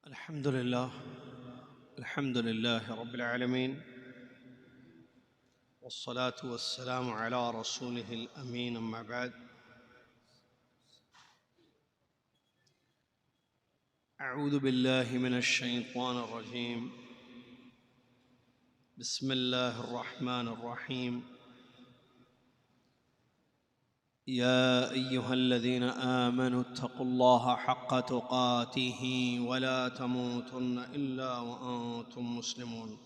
الحمد لله رب العالمين، والصلاة والسلام على رسوله الأمين. أما بعد، أعوذ بالله من الشيطان الرجيم. بسم الله الرحمن الرحيم. يا أيها الذين آمنوا اتقوا الله حق تقاته ولا تموتن إلا وأنتم مسلمون.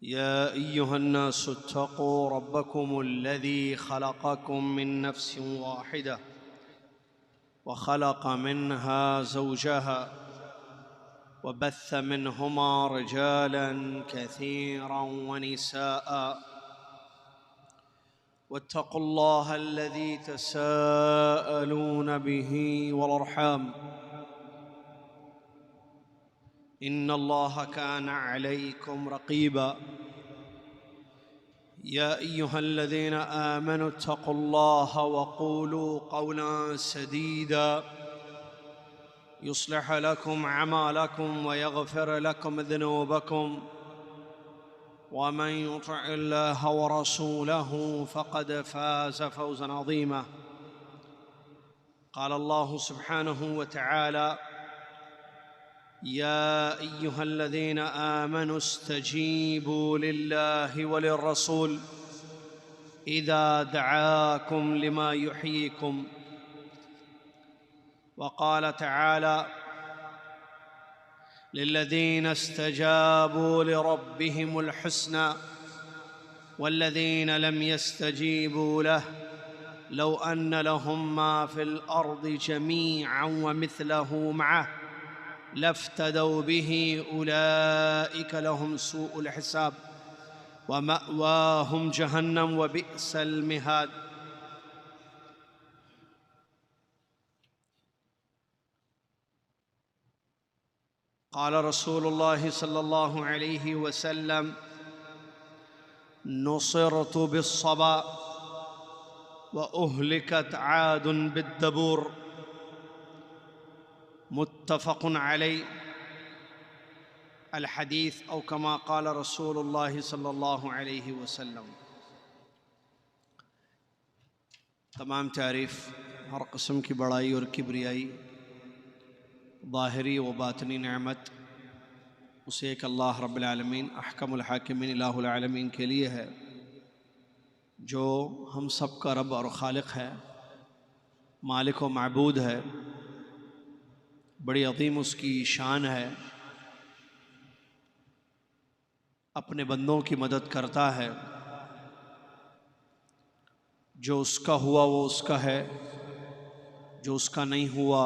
يا أيها الناس اتقوا ربكم الذي خلقكم من نفس واحدة وخلق منها زوجها وبث منهما رجالا كثيرا ونساء، واتقوا الله الذي تساءلون به والأرحام، إن الله كان عليكم رقيبا. يا أيها الذين آمنوا اتقوا الله وقولوا قولا سديدا يصلح لكم أعمالكم ويغفر لكم ذنوبكم، ومن يطع الله ورسوله فقد فاز فوزا عظيما. قال الله سبحانه وتعالى: يا أيها الذين آمنوا استجيبوا لله وللرسول إذا دعاكم لما يحييكم. وقال تعالى: للذين استجابوا لربهم الحسنى والذين لم يستجيبوا له لو أن لهم ما في الأرض جميعا ومثله معه لافتدوا به أولئك لهم سوء الحساب ومأواهم جهنم وبئس المهاد. قال رسول الله صلى الله عليه وسلم: نصرت بالصبا وأهلكت عاد بالدبور. متفق عليه. الحديث أو كما قال رسول الله صلی اللہ علیہ وسلم. تمام تعریف، ہر قسم کی بڑائی اور کبریائی، ظاہری و باطنی نعمت اسے ایک اللہ رب العالمین احکم الحاکمین الہ العالمین کے لیے ہے، جو ہم سب کا رب اور خالق ہے، مالک و معبود ہے. بڑی عظیم اس کی شان ہے، اپنے بندوں کی مدد کرتا ہے. جو اس کا ہوا وہ اس کا ہے، جو اس کا نہیں ہوا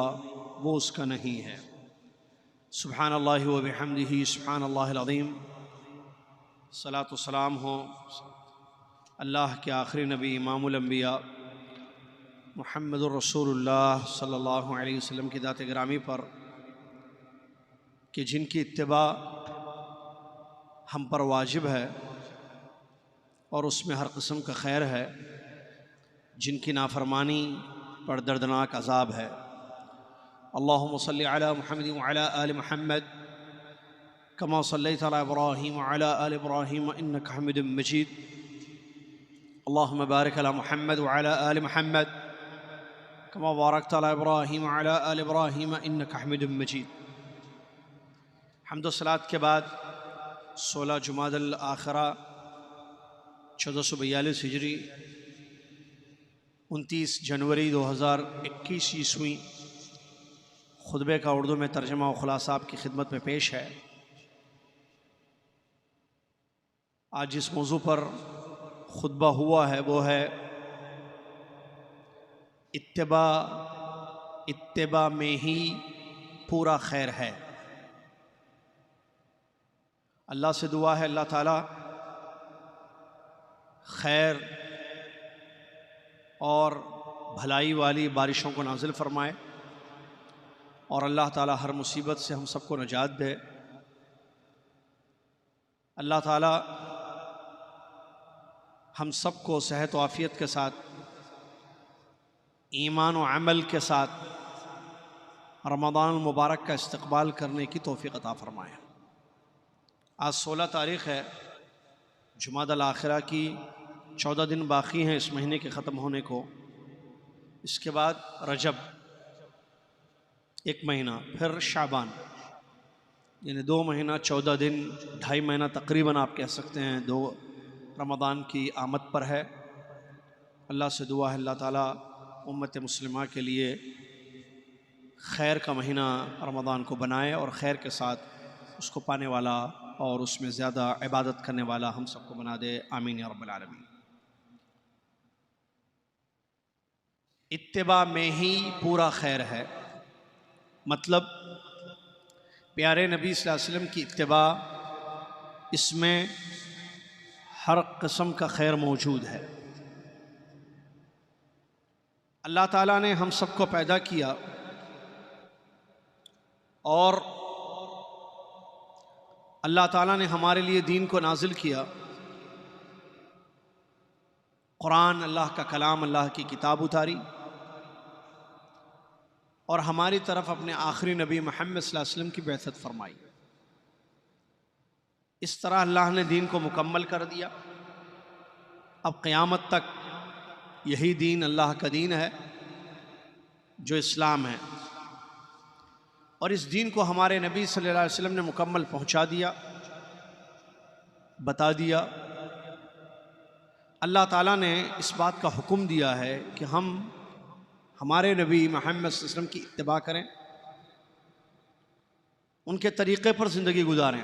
وہ اس کا نہیں ہے. سبحان اللہ و بحمدہ، سبحان اللہ العظیم. صلاۃ و سلام ہو اللہ کے آخری نبی امام الانبیاء محمد الرسول اللہ صلی اللہ علیہ وسلم کی ذات گرامی پر، کہ جن کی اتباع ہم پر واجب ہے اور اس میں ہر قسم کا خیر ہے، جن کی نافرمانی پر دردناک عذاب ہے. اللہم صلی علی محمد وعلی آل محمد کما صلیت علی ابراہیم وعلی آل ابراہیم انکا حمید مجید. اللہم بارک علی محمد وعلی آل محمد کما بارکت علی ابراہیم وعلی آل ابراہیم انکا حمید مجید. حمد و صلاۃ کے بعد 16 جمادی الآخرہ 1442 ہجری 29 جنوری 2021 عیسوی خطبے کا اردو میں ترجمہ و خلاصہ آپ کی خدمت میں پیش ہے. آج جس موضوع پر خطبہ ہوا ہے وہ ہے اتباع میں ہی پورا خیر ہے. اللہ سے دعا ہے اللہ تعالیٰ خیر اور بھلائی والی بارشوں کو نازل فرمائے، اور اللہ تعالیٰ ہر مصیبت سے ہم سب کو نجات دے. اللہ تعالیٰ ہم سب کو صحت و عافیت کے ساتھ ایمان و عمل کے ساتھ رمضان المبارک کا استقبال کرنے کی توفیق عطا فرمائے۔ آج 16 تاریخ ہے، جمادی الاخرہ کی 14 دن باقی ہیں اس مہینے کے ختم ہونے کو۔ اس کے بعد رجب 1 مہینہ، پھر شعبان، یعنی 2 مہینہ 14 دن، 2.5 مہینہ تقریباً آپ کہہ سکتے ہیں رمضان کی آمد پر ہے۔ اللہ سے دعا ہے اللہ تعالیٰ امت مسلمہ کے لیے خیر کا مہینہ رمضان کو بنائے اور خیر کے ساتھ اس کو پانے والا اور اس میں زیادہ عبادت کرنے والا ہم سب کو بنا دے، آمین یا رب العالمین۔ اتباع میں ہی پورا خیر ہے، مطلب پیارے نبی صلی اللہ علیہ وسلم کی اتباع، اس میں ہر قسم کا خیر موجود ہے۔ اللہ تعالیٰ نے ہم سب کو پیدا کیا اور اللہ تعالیٰ نے ہمارے لیے دین کو نازل کیا۔ قرآن اللہ کا کلام، اللہ کی کتاب اتاری اور ہماری طرف اپنے آخری نبی محمد صلی اللہ علیہ وسلم کی بعثت فرمائی۔ اس طرح اللہ نے دین کو مکمل کر دیا۔ اب قیامت تک یہی دین اللہ کا دین ہے جو اسلام ہے، اور اس دین کو ہمارے نبی صلی اللہ علیہ وسلم نے مکمل پہنچا دیا، بتا دیا۔ اللہ تعالیٰ نے اس بات کا حکم دیا ہے کہ ہم ہمارے نبی محمد صلی اللہ علیہ وسلم کی اتباع کریں، ان کے طریقے پر زندگی گزاریں۔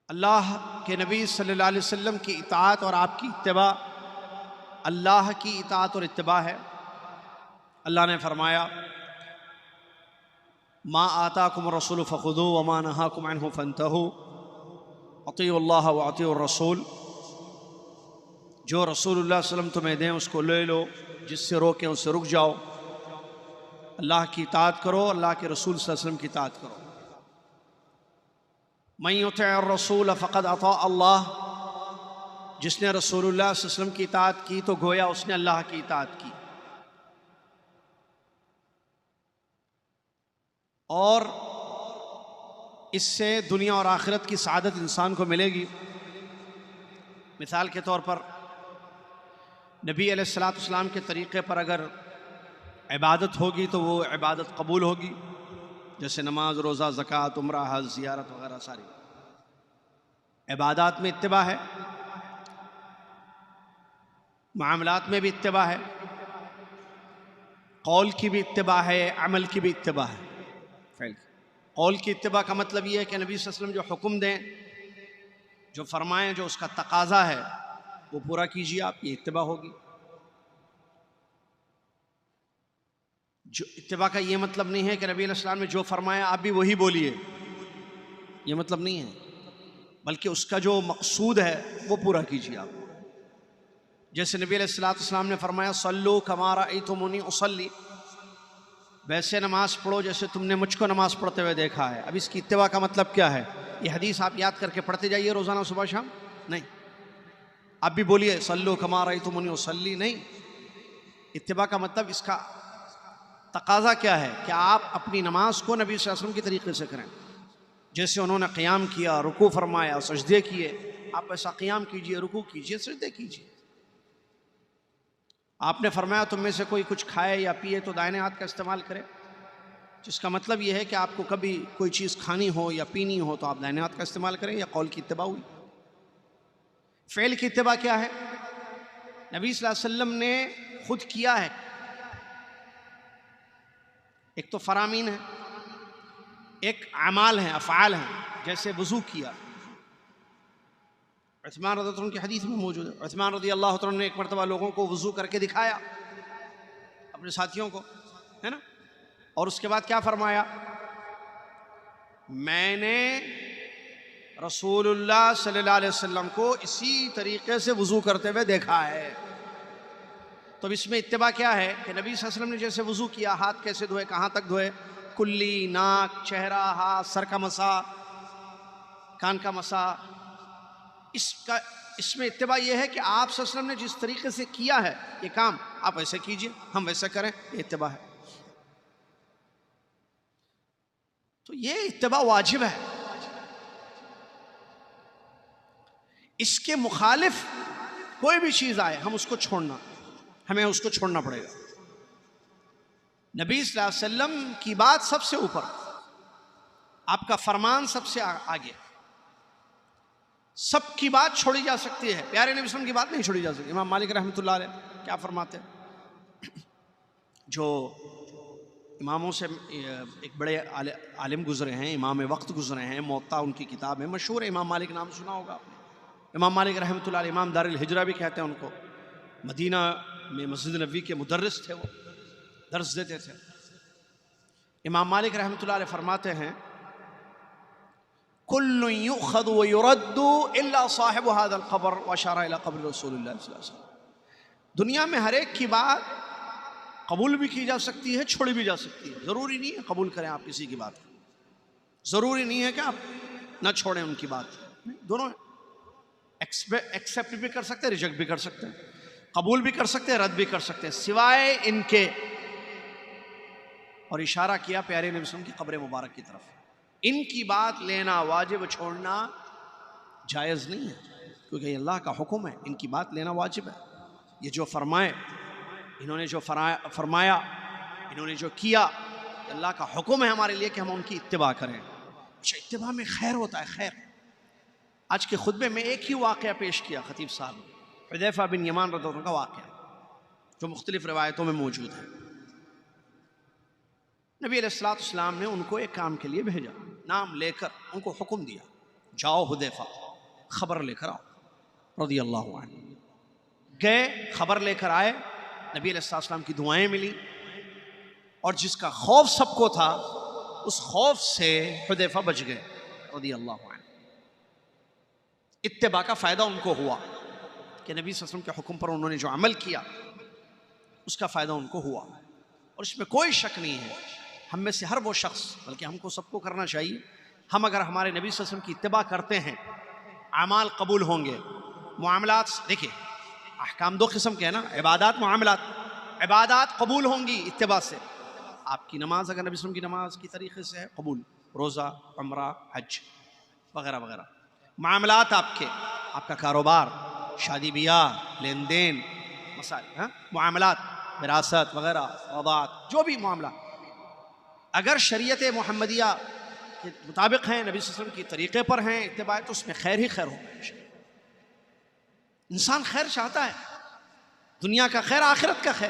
اللہ کے نبی صلی اللہ علیہ وسلم کی اطاعت اور آپ کی اتباع اللہ کی اطاعت اور اتباع ہے۔ اللہ نے فرمایا ما آتاکم الرسول فخذوہ وما نہاکم عنہ فانتہوا اطیعوا اللہ واطیعوا الرسول۔ جو رسول اللہ صلی اللہ علیہ وسلم تمہیں دیں اس کو لے لو، جس سے روکیں اس سے رک جاؤ۔ اللہ کی اطاعت کرو، اللہ کے رسول صلی اللہ علیہ وسلم کی اطاعت کرو۔ من یطع الرسول فقد اطاع اللہ، جس نے رسول اللہ صلی اللہ علیہ وسلم کی اطاعت کی تو گویا اس نے اللہ کی اطاعت کی۔ اور اس سے دنیا اور آخرت کی سعادت انسان کو ملے گی۔ مثال کے طور پر نبی علیہ السلام کے طریقے پر اگر عبادت ہوگی تو وہ عبادت قبول ہوگی، جیسے نماز، روزہ، زکوٰۃ، عمرہ، حج، زیارت وغیرہ ساری عبادات میں اتباع ہے، معاملات میں بھی اتباع ہے، قول کی بھی اتباع ہے، عمل کی بھی اتباع ہے۔ قول کی اتباع کا مطلب یہ ہے کہ نبی صلی اللہ علیہ وسلم جو حکم دیں، جو فرمائیں، جو اس کا تقاضا ہے وہ پورا کیجیے، آپ یہ اتباع ہوگی۔ جو اتباع کا یہ مطلب نہیں ہے کہ نبی علیہ السلام نے جو فرمایا آپ بھی وہی بولیے، یہ مطلب نہیں ہے، بلکہ اس کا جو مقصود ہے وہ پورا کیجیے آپ۔ جیسے نبی علیہ السلام نے فرمایا صلو کما رأیتمونی اصلی، ویسے نماز پڑھو جیسے تم نے مجھ کو نماز پڑھتے ہوئے دیکھا ہے۔ اب اس کی اتباع کا مطلب کیا ہے؟ یہ حدیث آپ یاد کر کے پڑھتے جائیے روزانہ صبح شام؟ نہیں، آپ بھی بولیے صلو کما رأیتمونی اصلی نہیں۔ اتباع کا مطلب اس کا تقاضا کیا ہے کہ آپ اپنی نماز کو نبی صلی اللہ علیہ وسلم کے طریقے سے کریں، جیسے انہوں نے قیام کیا، رکوع فرمایا، سجدے کیے، آپ ایسا قیام کیجئے، رکوع کیجئے، سجدے کیجئے۔ آپ نے فرمایا تم میں سے کوئی کچھ کھائے یا پیے تو دائیں ہاتھ کا استعمال کرے، جس کا مطلب یہ ہے کہ آپ کو کبھی کوئی چیز کھانی ہو یا پینی ہو تو آپ دائیں ہاتھ کا استعمال کریں۔ یا قول کی اتباع ہوئی۔ فعل کی اتباع کیا ہے؟ نبی صلی اللہ علیہ وسلم نے خود کیا ہے۔ ایک تو فرامین ہے، ایک اعمال ہیں، افعال ہیں، جیسے وضو کیا۔ عثمان رضی اللہ عنہ کی حدیث میں موجود ہے، عثمان رضی اللہ عنہ نے ایک مرتبہ لوگوں کو وضو کر کے دکھایا، اپنے ساتھیوں کو، ہے نا، اور اس کے بعد کیا فرمایا؟ میں نے رسول اللہ صلی اللہ علیہ وسلم کو اسی طریقے سے وضو کرتے ہوئے دیکھا ہے۔ تو اس میں اتباع کیا ہے کہ نبی صلی اللہ علیہ وسلم نے جیسے وضو کیا، ہاتھ کیسے دھوئے، کہاں تک دھوئے، کلی، ناک، چہرہ، ہاتھ، سر کا مسا، کان کا مسا، اس کا اس میں اتباع یہ ہے کہ آپ صلی اللہ علیہ وسلم نے جس طریقے سے کیا ہے یہ کام آپ ویسے کیجئے، ہم ویسے کریں، یہ اتباع ہے. تو یہ اتباع واجب ہے. اس کے مخالف کوئی بھی چیز آئے ہم اس کو چھوڑنا، ہمیں اس کو چھوڑنا پڑے گا. نبی صلی اللہ علیہ وسلم کی بات سب سے اوپر، آپ کا فرمان سب سے آگے. سب کی بات چھوڑی جا سکتی ہے، پیارے نبی صلی اللہ علیہ وسلم کی بات نہیں چھوڑی جا سکتی. امام مالک رحمۃ اللہ علیہ کیا فرماتے ہیں؟ جو اماموں سے ایک بڑے عالم گزرے ہیں، امام وقت گزرے ہیں، موطا ان کی کتاب ہے، مشہور ہے. امام مالک نام سنا ہوگا آپ نے. امام مالک رحمۃ اللہ علیہ امام دار الہجرہ بھی کہتے ہیں ان کو. مدینہ میں مسجد نبوی کے مدرس تھے، وہ درس دیتے تھے. امام مالک رحمۃ اللہ علیہ فرماتے ہیں کل یؤخذ ویرد الا صاحب هذا القبر واشار الى قبر رسول اللہ صلی اللہ علیہ وسلم. دنیا میں ہر ایک کی بات قبول بھی کی جا سکتی ہے، چھوڑی بھی جا سکتی ہے. ضروری نہیں ہے قبول کریں آپ کسی کی بات، ضروری نہیں ہے کہ آپ نہ چھوڑیں ان کی بات. دونوں ایکسیپٹ بھی کر سکتے ہیں، ریجیکٹ بھی کر سکتے ہیں، قبول بھی کر سکتے ہیں، رد بھی کر سکتے ہیں، سوائے ان کے. اور اشارہ کیا پیارے نبی صلی اللہ علیہ وسلم کی قبر مبارک کی طرف. ان کی بات لینا واجب، چھوڑنا جائز نہیں ہے، کیونکہ یہ اللہ کا حکم ہے. ان کی بات لینا واجب ہے. یہ جو فرمائے، انہوں نے جو فرمایا، انہوں نے جو کیا، اللہ کا حکم ہے ہمارے لیے کہ ہم ان کی اتباع کریں. اچھا، اتباع میں خیر ہوتا ہے. خیر، آج کے خطبے میں ایک ہی واقعہ پیش کیا خطیب صاحب نے، حذیفہ بن یمان رضی اللہ عنہ کا واقعہ جو مختلف روایتوں میں موجود ہے. نبی علیہ الصلوۃ والسلام نے ان کو ایک کام کے لیے بھیجا، نام لے کر ان کو حکم دیا، جاؤ حذیفہ خبر لے کر آؤ رضی اللہ عنہ. گئے، خبر لے کر آئے. نبی علیہ الصلوۃ والسلام کی دعائیں ملی، اور جس کا خوف سب کو تھا اس خوف سے حذیفہ بچ گئے رضی اللہ عنہ. اتباع کا فائدہ ان کو ہوا کہ نبی صلی اللہ علیہ وسلم کے حکم پر انہوں نے جو عمل کیا اس کا فائدہ ان کو ہوا. اور اس میں کوئی شک نہیں ہے، ہم میں سے ہر وہ شخص، بلکہ ہم کو سب کو کرنا چاہیے، ہم اگر ہمارے نبی صلی اللہ علیہ وسلم کی اتباع کرتے ہیں اعمال قبول ہوں گے. معاملات دیکھیں، احکام دو قسم کے ہیں نا، عبادات، معاملات. عبادات قبول ہوں گی اتباع سے. آپ کی نماز اگر نبی صلی اللہ علیہ وسلم کی نماز کی طریقے سے ہے قبول، روزہ، عمرہ، حج وغیرہ وغیرہ. معاملات آپ کا کاروبار، شادی بیاہ، لین دین، مسائل، معاملات، وراثت وغیرہ، وضاعت، جو بھی معاملات اگر شریعت محمدیہ کے مطابق ہیں، نبی صلی اللہ علیہ وسلم کی طریقے پر ہیں، اتباع، تو اس میں خیر ہی خیر ہوگا. انسان خیر چاہتا ہے، دنیا کا خیر، آخرت کا خیر.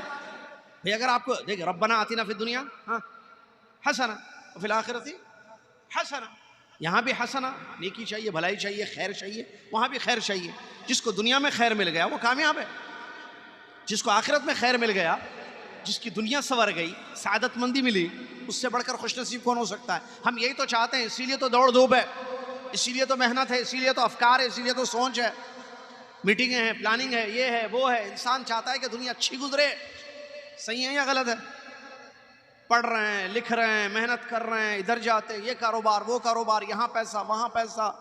بھئی اگر آپ کو دیکھیں، ربنا آتنا فی الدنیا حسنہ وفی الآخرۃ حسنہ، یہاں بھی حسنہ، نیکی چاہیے، بھلائی چاہیے، خیر چاہیے، وہاں بھی خیر چاہیے. جس کو دنیا میں خیر مل گیا وہ کامیاب ہے. جس کو آخرت میں خیر مل گیا، جس کی دنیا سنور گئی، سعادت مندی ملی، اس سے بڑھ کر خوش نصیب کون ہو سکتا ہے؟ ہم یہی تو چاہتے ہیں، اسی لیے تو دوڑ دھوپ ہے، اسی لیے تو محنت ہے، اسی لیے تو افکار ہے، اسی لیے تو سوچ ہے، میٹنگیں ہیں، پلاننگ ہے، یہ ہے، وہ ہے. انسان چاہتا ہے کہ دنیا اچھی گزرے. صحیح ہے یا غلط ہے؟ پڑھ رہے ہیں، لکھ رہے ہیں، محنت کر رہے ہیں، ادھر جاتے، یہ کاروبار، وہ کاروبار، یہاں پیسہ، وہاں پیسہ،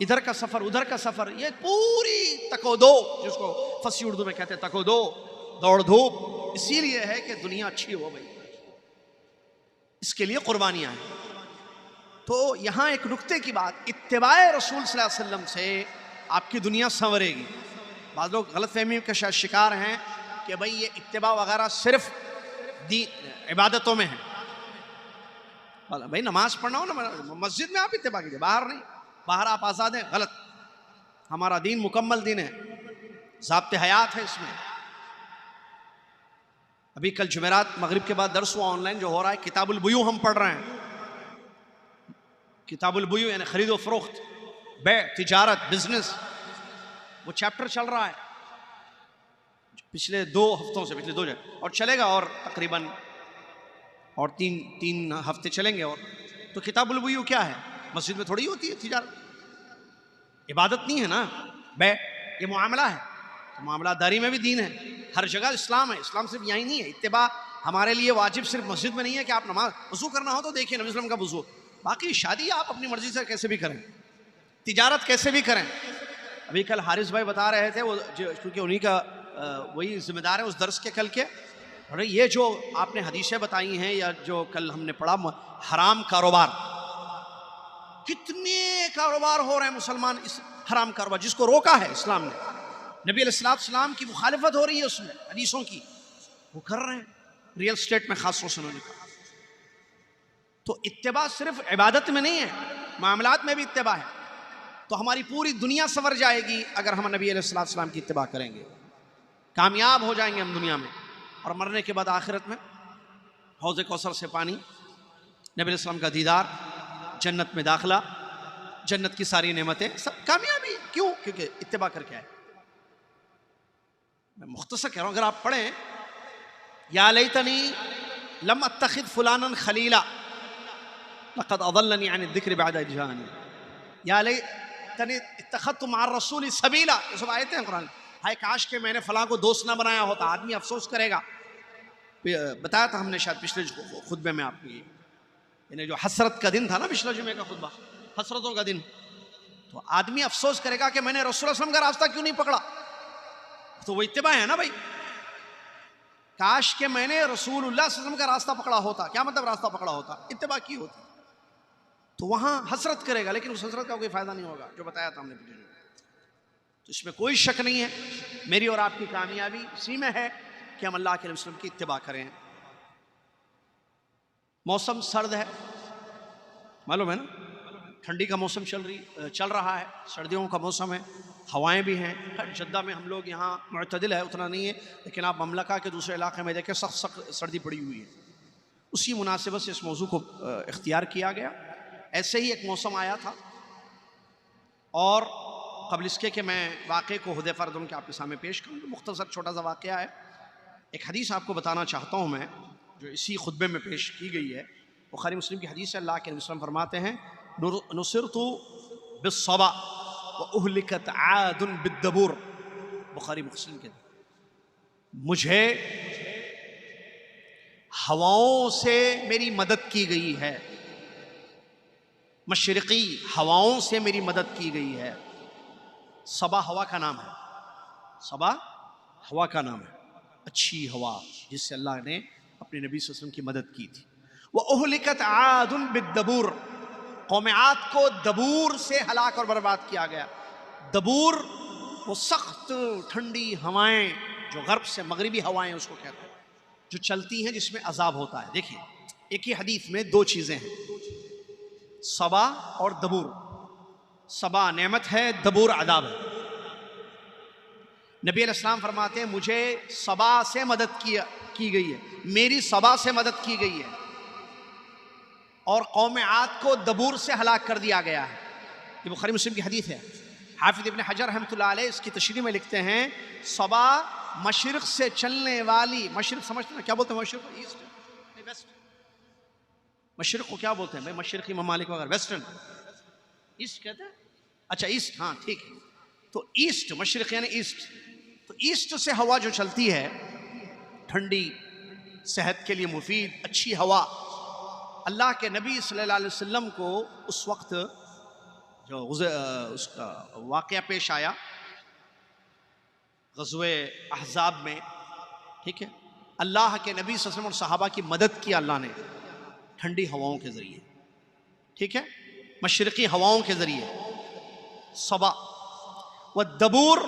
ادھر کا سفر، ادھر کا سفر، یہ پوری تکو-دو، جس کو فصیح اردو میں کہتے ہیں تکو-دو، دوڑ دھوپ، اسی لیے ہے کہ دنیا اچھی ہو گئی، اس کے لیے قربانیاں ہیں. تو یہاں ایک نکتے کی بات، اتباع رسول صلی اللہ علیہ وسلم سے آپ کی دنیا سنورے گی. بعض لوگ غلط فہمی کا شکار ہیں کہ بھئی یہ اتباع وغیرہ صرف عبادتوں میں ہے. بھئی نماز پڑھنا ہو نا مسجد میں آپ اتباع کیجئے، باہر نہیں. باہر آپ آزاد ہیں، غلط. ہمارا دین مکمل دین ہے، ضابط حیات ہے اس میں. ابھی کل جمعرات مغرب کے بعد درس ہوا آن لائن جو ہو رہا ہے، کتاب البیوع ہم پڑھ رہے ہیں. کتاب البیوع یعنی خرید و فروخت، بیع، تجارت، بزنس، وہ چیپٹر چل رہا ہے پچھلے 2 ہفتوں سے، پچھلے 2 اور چلے گا، اور تقریباً اور 3 ہفتے چلیں گے. اور تو کتاب البیوع کیا ہے؟ مسجد میں تھوڑی ہوتی ہے تجارت، عبادت نہیں ہے نا، بیع، یہ معاملہ ہے. تو معاملات داری میں بھی دین ہے، ہر جگہ اسلام ہے. اسلام صرف یہی نہیں ہے. اتباع ہمارے لیے واجب صرف مسجد میں نہیں ہے کہ آپ نماز وضو کرنا ہو تو دیکھیں نبی صلی اللہ علیہ وسلم کا وضو، باقی شادی آپ اپنی مرضی سے کیسے بھی کریں، تجارت کیسے بھی کریں، ابھی کل حارث بھائی بتا رہے تھے، وہ کیونکہ انہی کا وہی ذمہ دار ہے اس درس کے کل کے، اور یہ جو آپ نے حدیثیں بتائی ہیں یا جو کل ہم نے پڑھا حرام کاروبار، کتنے کاروبار ہو رہے ہیں مسلمان اس حرام کاروبار جس کو روکا ہے اسلام نے، نبی علیہ السلام کی مخالفت ہو رہی ہے اس میں حدیثوں کی، وہ کر رہے ہیں ریل اسٹیٹ میں خاص طور سے انہوں نے کہا۔ تو اتباع صرف عبادت میں نہیں ہے، معاملات میں بھی اتباع ہے، تو ہماری پوری دنیا سنور جائے گی اگر ہم نبی علیہ السلام کی اتباع کریں گے، کامیاب ہو جائیں گے ہم دنیا میں، اور مرنے کے بعد آخرت میں حوض کوثر سے پانی، نبی علیہ السلام کا دیدار، جنت میں داخلہ، جنت کی ساری نعمتیں، سب کامیابی۔ کیوں؟ کیونکہ اتباع کر کے آئے۔ میں مختصر کہہ رہا ہوں، اگر آپ پڑھیں یا لیتنی لم اتخذ فلانا خلیلا لقد اضلنی عن الذکر بعد اذ جاءنی، یا لیتنی اتخذت مع الرسول سبیلا، یہ سب آیتیں ہیں قرآن۔ ہائے کاش کہ میں نے فلاں کو دوست نہ بنایا ہوتا، آدمی افسوس کرے گا۔ بتایا تھا ہم نے شاید پچھلے خطبے میں آپ کو، یعنی جو حسرت کا دن تھا نا پچھلا جمعے کا خطبہ، حسرتوں کا دن، تو آدمی افسوس کرے گا کہ میں نے رسول اللہ صلی اللہ علیہ وسلم کا راستہ کیوں نہیں پکڑا، تو وہ اتباع ہے نا بھائی۔ کاش کہ میں نے رسول اللہ صلی اللہ علیہ وسلم کا راستہ پکڑا ہوتا، کیا مطلب راستہ پکڑا ہوتا؟ اتباع کی ہوتی، تو وہاں حسرت کرے گا، لیکن اس حسرت کا کوئی فائدہ نہیں ہوگا، جو بتایا تھا ہم نے پچھلے جمعے۔ تو اس میں کوئی شک نہیں ہے، میری اور آپ کی کامیابی اسی میں ہے کہ ہم اللہ کے نبی صلی اللہ علیہ وسلم کی اتباع کریں۔ موسم سرد ہے، معلوم ہے نا، ٹھنڈی کا موسم چل رہا ہے، سردیوں کا موسم ہے، ہوائیں بھی ہیں۔ جدہ میں ہم لوگ یہاں معتدل ہے، اتنا نہیں ہے، لیکن آپ مملکہ کے دوسرے علاقے میں دیکھیں سخت سردی پڑی ہوئی ہے۔ اسی مناسبت سے اس موضوع کو اختیار کیا گیا۔ ایسے ہی ایک موسم آیا تھا، اور قبل اس کے کہ میں واقعے کو حذیفہ رضی اللہ عنہ کے آپ کے سامنے پیش کروں، تو مختصر چھوٹا سا واقعہ ہے۔ ایک حدیث آپ کو بتانا چاہتا ہوں میں، جو اسی خطبے میں پیش کی گئی ہے، بخاری مسلم کی حدیث ہے۔ اللہ کے نبی صلی اللہ علیہ وسلم فرماتے ہیں نصرت بالصبا واہلکت عاد بالدبور، بخاری مسلم کے، مجھے ہواؤں سے میری مدد کی گئی ہے، مشرقی ہواؤں سے میری مدد کی گئی ہے۔ صبا ہوا کا نام ہے، صبا ہوا کا نام ہے، اچھی ہوا جس سے اللہ نے اپنے نبی صلی اللہ علیہ وسلم کی مدد کی تھی۔ وَأُهْلِكَتْ عَادٌ بِالدَّبُورِ، قوم عاد کو دبور سے ہلاک اور برباد کیا گیا۔ دبور وہ سخت ٹھنڈی ہوائیں جو غرب سے مغربی ہوائیں اس کو کہتے ہیں، جو چلتی ہیں جس میں عذاب ہوتا ہے۔ دیکھیں ایک ہی حدیث میں دو چیزیں ہیں، صبا اور دبور۔ صبا نعمت ہے، دبور عذاب ہے۔ نبی علیہ السلام فرماتے ہیں مجھے صبا سے مدد کی گئی ہے، میری صبا سے مدد کی گئی ہے، اور قوم عاد کو دبور سے ہلاک کر دیا گیا ہے۔ یہ بخاری مسلم کی حدیث ہے۔ حافظ ابن حجر رحمۃ اللہ علیہ اس کی تشریح میں لکھتے ہیں صبا مشرق سے چلنے والی، مشرق سمجھتے ہیں کیا بولتے ہیں؟ مشرق ایسٹ، ویسٹ، مشرق کو کیا بولتے ہیں بھائی؟ مشرقی ممالک وغیرہ، ویسٹرن، ایسٹ کہتے ہیں، اچھا ایسٹ، ہاں ٹھیک ہے۔ تو ایسٹ، مشرق یعنی ایسٹ، تو ایسٹ سے ہوا جو چلتی ہے ٹھنڈی، صحت کے لیے مفید اچھی ہوا، اللہ کے نبی صلی اللہ علیہ وسلم کو اس وقت جو اس کا واقعہ پیش آیا غزوہ احزاب میں، ٹھیک ہے، اللہ کے نبی صلی اللہ علیہ وسلم اور صحابہ کی مدد کی اللہ نے ٹھنڈی ہواؤں کے ذریعے، ٹھیک ہے، مشرقی ہواؤں کے ذریعے۔ صبا والدبور،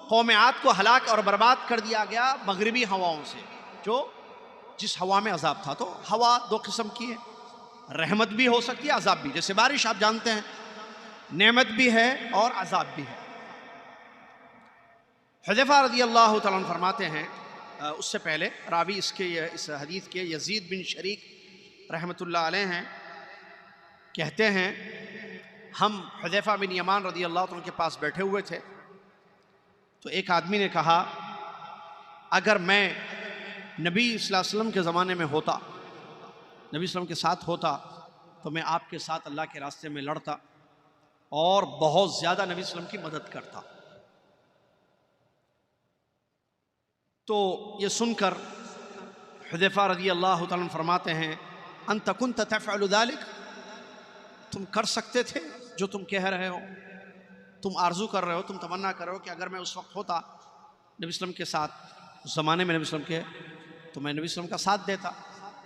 قوم عاد کو ہلاک اور برباد کر دیا گیا مغربی ہواؤں سے، جو جس ہوا میں عذاب تھا۔ تو ہوا دو قسم کی ہے، رحمت بھی ہو سکتی ہے، عذاب بھی، جیسے بارش آپ جانتے ہیں نعمت بھی ہے اور عذاب بھی ہے۔ حذیفہ رضی اللہ تعالیٰ عنہ فرماتے ہیں، اس سے پہلے راوی اس حدیث کے یزید بن شریک رحمۃ اللہ علیہ ہیں، کہتے ہیں ہم حذیفہ بن یمان رضی اللہ عنہ کے پاس بیٹھے ہوئے تھے، تو ایک آدمی نے کہا اگر میں نبی صلی اللہ علیہ وسلم کے زمانے میں ہوتا، نبی صلی اللہ علیہ وسلم کے ساتھ ہوتا، تو میں آپ کے ساتھ اللہ کے راستے میں لڑتا اور بہت زیادہ نبی صلی اللہ علیہ وسلم کی مدد کرتا۔ تو یہ سن کر حذیفہ رضی اللہ تعالیٰ عنہ فرماتے ہیں انت کنت تفعل ذلك، تم کر سکتے تھے جو تم کہہ رہے ہو؟ تم آرزو کر رہے ہو، تم تمنا کر رہے ہو کہ اگر میں اس وقت ہوتا نبی وسلم کے ساتھ، اس زمانے میں نبی وسلم کے، تو میں نبی وسلم کا ساتھ دیتا،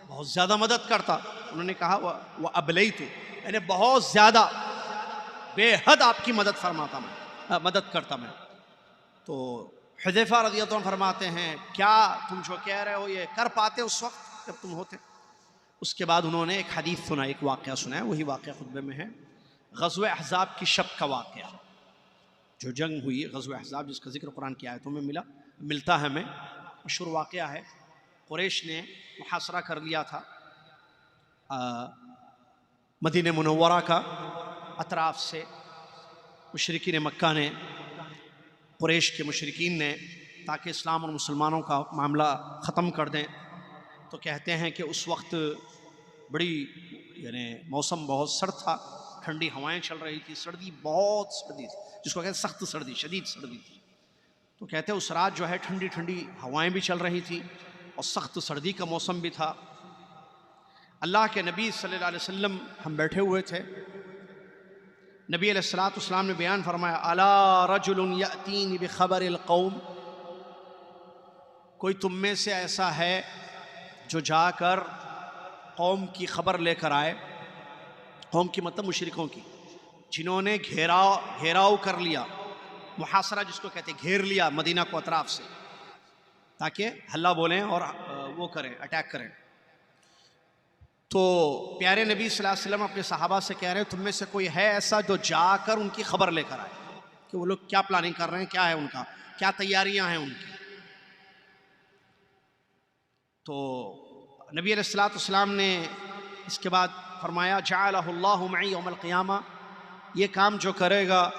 بہت زیادہ مدد کرتا۔ انہوں نے کہا وہ ابلیتو، یعنی بہت زیادہ بے حد آپ کی مدد فرماتا میں، مدد کرتا میں۔ تو حذیفہ رضی اللہ عنہ فرماتے ہیں کیا تم جو کہہ رہے ہو یہ کر پاتے اس وقت جب تم ہوتے؟ اس کے بعد انہوں نے ایک حدیث سنا، ایک واقعہ سنا ہے، وہی واقعہ خطبے میں ہے، غزوہ احزاب کی شب کا واقعہ، جو جنگ ہوئی غزوہ احزاب جس کا ذکر قرآن کی آیتوں میں ملتا ہے ہمیں، مشہور واقعہ ہے۔ قریش نے محاصرہ کر لیا تھا مدینہ منورہ کا اطراف سے، مشرکین مکہ نے، قریش کے مشرکین نے، تاکہ اسلام اور مسلمانوں کا معاملہ ختم کر دیں۔ تو کہتے ہیں کہ اس وقت بڑی یعنی موسم بہت سرد تھا، ٹھنڈی ہوائیں چل رہی تھی، سردی بہت سردی تھی، جس کو کہتے ہیں سخت سردی، شدید سردی تھی۔ تو کہتے ہیں اس رات جو ہے ٹھنڈی ٹھنڈی ہوائیں بھی چل رہی تھی اور سخت سردی کا موسم بھی تھا۔ اللہ کے نبی صلی اللہ علیہ وسلم ہم بیٹھے ہوئے تھے، نبی علیہ السلام نے بیان فرمایا الا رجل یأتینی بخبر القوم، کوئی تم میں سے ایسا ہے جو جا کر قوم کی خبر لے کر آئے، قوم کی مطلب مشرکوں کی، جنہوں نے گھیراؤ کر لیا، محاصرہ جس کو کہتے ہیں، گھیر لیا مدینہ کو اطراف سے تاکہ حلہ بولیں اور وہ کریں، اٹیک کریں۔ تو پیارے نبی صلی اللہ علیہ وسلم اپنے صحابہ سے کہہ رہے ہیں تم میں سے کوئی ہے ایسا جو جا کر ان کی خبر لے کر آئے کہ وہ لوگ کیا پلاننگ کر رہے ہیں، کیا ہے ان کا، کیا تیاریاں ہیں ان کی۔ تو نبی علیہ السلام نے اس کے بعد فرمایا جعلہ اللہ معی یوم القیامہ، یہ کام جو کرے گا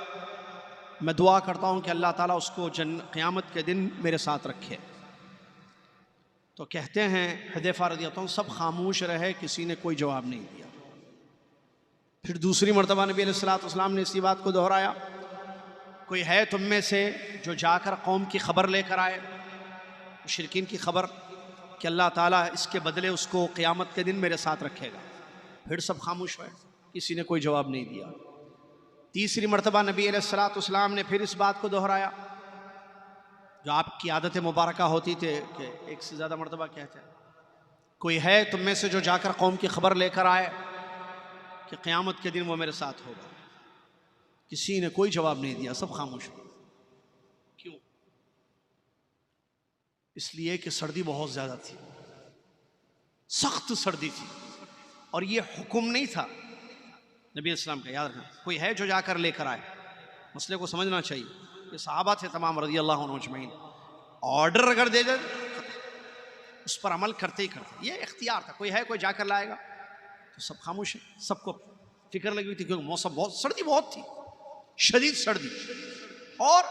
میں دعا کرتا ہوں کہ اللہ تعالیٰ اس کو قیامت کے دن میرے ساتھ رکھے۔ تو کہتے ہیں حذیفہ رضی اللہ عنہ سب خاموش رہے، کسی نے کوئی جواب نہیں دیا۔ پھر دوسری مرتبہ نبی علیہ السلام نے اسی بات کو دہرایا، کوئی ہے تم میں سے جو جا کر قوم کی خبر لے کر آئے، مشرکین کی خبر، کہ اللہ تعالیٰ اس کے بدلے اس کو قیامت کے دن میرے ساتھ رکھے گا۔ پھر سب خاموش ہوئے، کسی نے کوئی جواب نہیں دیا۔ تیسری مرتبہ نبی علیہ السلام نے پھر اس بات کو دہرایا، جو آپ کی عادت مبارکہ ہوتی تھی کہ ایک سے زیادہ مرتبہ کہتے ہیں، کوئی ہے تم میں سے جو جا کر قوم کی خبر لے کر آئے کہ قیامت کے دن وہ میرے ساتھ ہوگا۔ کسی نے کوئی جواب نہیں دیا، سب خاموش ہوئے۔ کیوں؟ اس لیے کہ سردی بہت زیادہ تھی، سخت سردی تھی، اور یہ حکم نہیں تھا نبی السلام کا، یاد رکھنا، کوئی ہے جو جا کر لے کر آئے۔ مسئلے کو سمجھنا چاہیے، یہ صحابہ تھے تمام رضی اللہ عنہ اجمعین، آرڈر اگر دے دے اس پر عمل کرتے ہی کرتے، یہ اختیار تھا، کوئی ہے کوئی جا کر لائے گا۔ تو سب خاموش ہیں، سب کو فکر لگی ہوئی تھی کیونکہ موسم بہت، سردی بہت تھی، شدید سردی، اور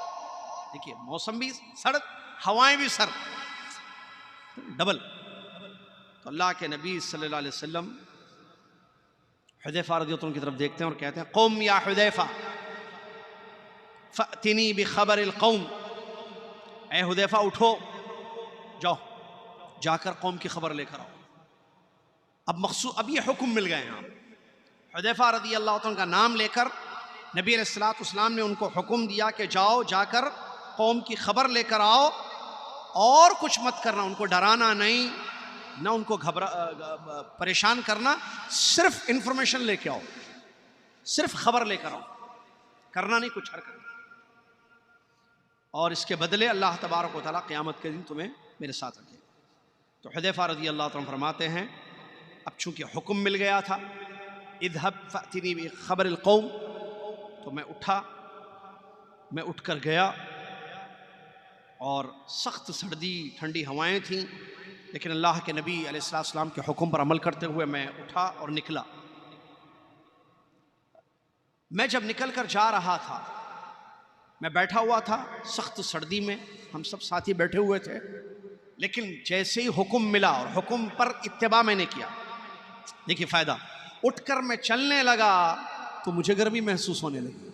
دیکھیے موسم بھی سرد، ہوائیں بھی سرد، ڈبل۔ تو اللہ کے نبی صلی اللہ علیہ وسلم حذیفہ رضی اللہ عنہ کی طرف دیکھتے ہیں اور کہتے ہیں قم یا حذیفہ فأتنی بخبر القوم، اے حذیفہ اٹھو، جاؤ جا کر قوم کی خبر لے کر آؤ۔ اب یہ حکم مل گئے ہیں۔ حذیفہ رضی اللہ عنہ کا نام لے کر نبی علیہ السلام نے ان کو حکم دیا کہ جاؤ جا کر قوم کی خبر لے کر آؤ، اور کچھ مت کرنا، ان کو ڈرانا نہیں، نہ ان کو پریشان کرنا، صرف انفارمیشن لے کے آؤ، صرف خبر لے کر آؤ، کرنا نہیں کچھ حرکت، اور اس کے بدلے اللہ تبارک و تعالیٰ قیامت کے دن تمہیں میرے ساتھ رکھے۔ تو حذیفہ رضی اللہ عنہ فرماتے ہیں اب چونکہ حکم مل گیا تھا اذهب فأتنی بخبر القوم، تو میں اٹھ کر گیا، اور سخت سردی ٹھنڈی ہوائیں تھیں، لیکن اللہ کے نبی علیہ السلام کے حکم پر عمل کرتے ہوئے میں اٹھا اور نکلا۔ میں جب نکل کر جا رہا تھا، میں بیٹھا ہوا تھا سخت سردی میں، ہم سب ساتھی بیٹھے ہوئے تھے، لیکن جیسے ہی حکم ملا اور حکم پر اتباع میں نے کیا، دیکھیے فائدہ، اٹھ کر میں چلنے لگا تو مجھے گرمی محسوس ہونے لگی،